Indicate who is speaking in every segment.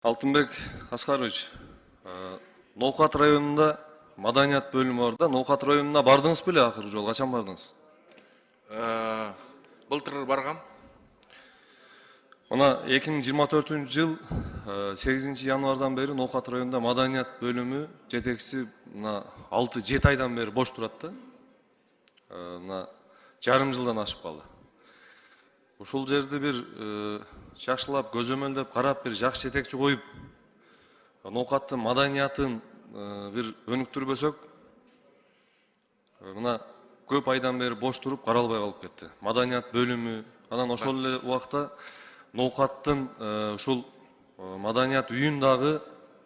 Speaker 1: Алтынбек Аскарович, Ноокат районунда маданият бөлүмү бар да. Ноокат районуна бардыңыз беле акыркы жолу? Качан бардыңыз?
Speaker 2: Былтыр баргам.
Speaker 1: Мына 2024 жыл 8 январдан бери Ноокат районунда маданият бөлүмү жетекчиси мына 6-7 айдан бери бош турат да. Мына жарым жылдан ашып калды. Ушул жерди бир жакшылап көзөмөлдөп карап, бир жакшы жетекчи коюп, Ноокаттын маданиятын бир өнүктүрбөсөк, мына көп айдан бери бош туруп каралбай калып кетти. Маданият бөлүмү, анан ошол эле убакта Ноокаттын ушул маданият үйүн дагы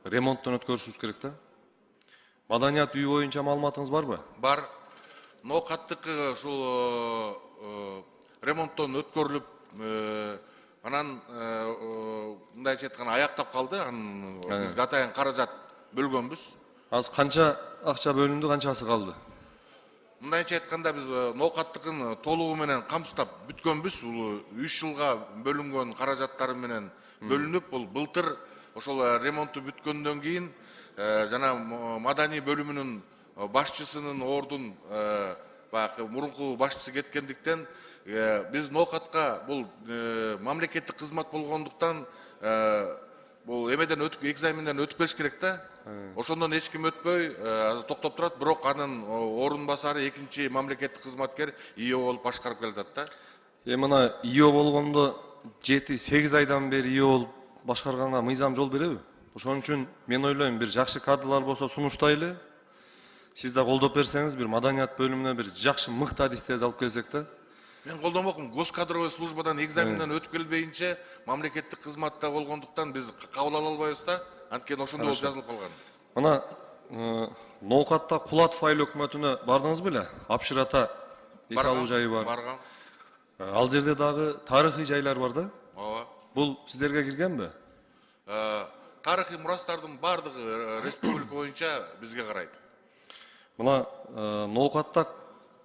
Speaker 1: ремонттон өткөрүшүбүз керек да. Маданият үйү боюнча маалыматыңыз барбы?
Speaker 2: Бар. Ноокаттыкы ушул ремонттон өткөрүлүп, анан мындайча айтканда аяктап калды. Анан биз атайын каражат бөлгөнбүз.
Speaker 1: Азыр канча акча бөлүндү, канчасы калды?
Speaker 2: Мындайча айтканда биз Ноокаттыкын толугу менен камсыздап бүткөнбүз. Бул 3 жылга бөлүнгөн каражаттары менен бөлүнүп, бул былтыр ошол ремонтту бүткөндөн кийин жана маданий бөлүмүнүн башчысынын ордун баягы мурунку башчысы кеткендиктен биз Ноокатка бул мамлекеттик кызмат болгондуктан бул эмеден өтүп, экзаменден өтүп келиш керек да. Ошондон эч ким өтпөй азыр токтоп турат, бирок анын орун басары экинчи мамлекеттик кызматкер ИО болуп башкарып келатат да.
Speaker 1: Мына ИО болгондо 7-8 айдан бери ИО болуп башкарганга мыйзам жол береби? Ошон үчүн мен ойлойм, бир жакшы кадрлар болсо сунуштайлы. Сиз да колдоп берсеңиз, бир маданият бөлүмүнө бир жакшы мыкты адистерди алып келсек да.
Speaker 2: Мен колдонбокмун. Госкадровый службадан экзаменден өтүп келбейинче мамлекеттик кызматта болгондуктан биз кабыл ала албайбыз да. Анткени ошондой болуп жазылып калган.
Speaker 1: Мына Ноокатта Кулатов айыл өкмөтүнө бардыңыз беле? Апшыр ата эс алуу жайы бар.
Speaker 2: Баргам.
Speaker 1: Ал жерде дагы тарыхый жайлар бар да.
Speaker 2: Ооба.
Speaker 1: Бул сиздерге киргенби?
Speaker 2: Тарыхый мурастардын баардыгы республика боюнча бизге карайт.
Speaker 1: Мына Ноокатта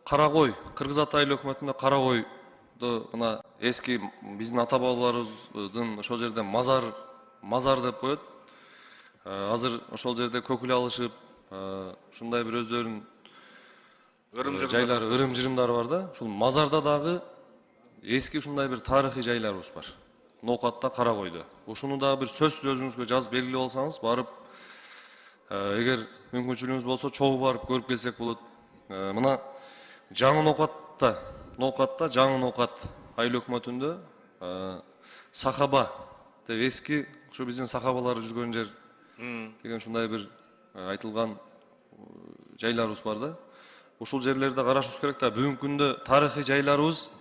Speaker 1: Карагой, Кыргыз ата айыл өкмөтүндө Карагойду мына эски биздин ата бабаларыбыздын ошол жерде мазар деп коет. Азыр ошол жерде көкүл алышып, ушундай бир өздөрүнүн жайлары, ырым-жырымдары бар да. Ушул мазарда дагы эски ушундай бир тарыхый жайларыбыз бар. Ноокатта Карагойдо. Ушуну дагы бир сөзсүз өзүңүзгө жазып белгилеп алсаңыз, барып, эгер мүмкүнчүлүгүңүз болсо, чогуу барып көрүп келсек болот. Мына Жаңы Ноокатта Жаңы Ноокат айыл өкмөтүндө Сахаба деп эски ушу биздин сахабалар жүргөн жер деген ушундай бир айтылган жайларыбыз бар да. Ушул жерлерди карашыбыз керек да. Бүгүнкү күндө тарыхый жайларыбыз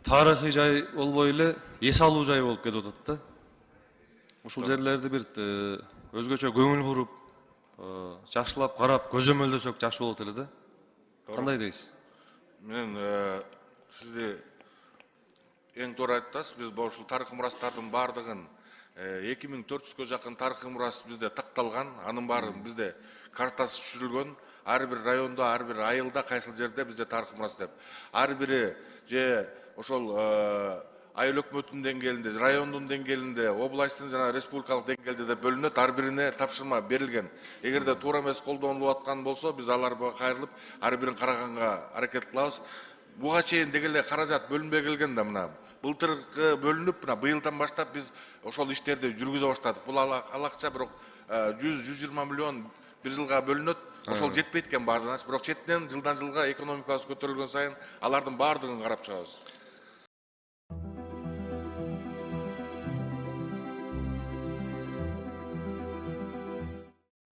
Speaker 1: тарыхый жай болбой эле эс алуу жай болуп кетип атат да. Ушул жерлерди бир өзгөчө көңүл буруп, жакшылап карап, көзөмөлдөсөк жакшы болот эле да. Кандай дейсиз?
Speaker 2: Мен сизди эң туура айтасыз. Биз ушул тарыхый мурастардын баардыгын 2400-кө жакын тарыхый мурас бизде такталган. Анын баары бизде картасы түзүлгөн. Ар бир райондо, ар бир айылда кайсыл жерде бизде тарыхый мурас деп. Ар бири же ошол айыл өкмөтүнүн деңгээлинде, райондун деңгээлинде, областтын жана республикалык деңгээлде деп бөлүнөт. Ар бирине тапшырма берилген. Эгерде туура эмес колдонулуп аткан болсо, биз аларга кайрылып, ар бирин караганга аракет кылабыз. Буга чейин деги эле каражат бөлүнбөй келген да, мына былтыркы бөлүнүп, мына быйылдан баштап биз ошол иштерди жүргүзө баштадык. Бул алакча бирок 100-120 миллион бир жылга бөлүнөт. Ошол жетпейт экен баардыгына. Бирок четинен жылдан жылга экономикабыз көтөрүлгөн сайын алардын баардыгын карап чыгабыз.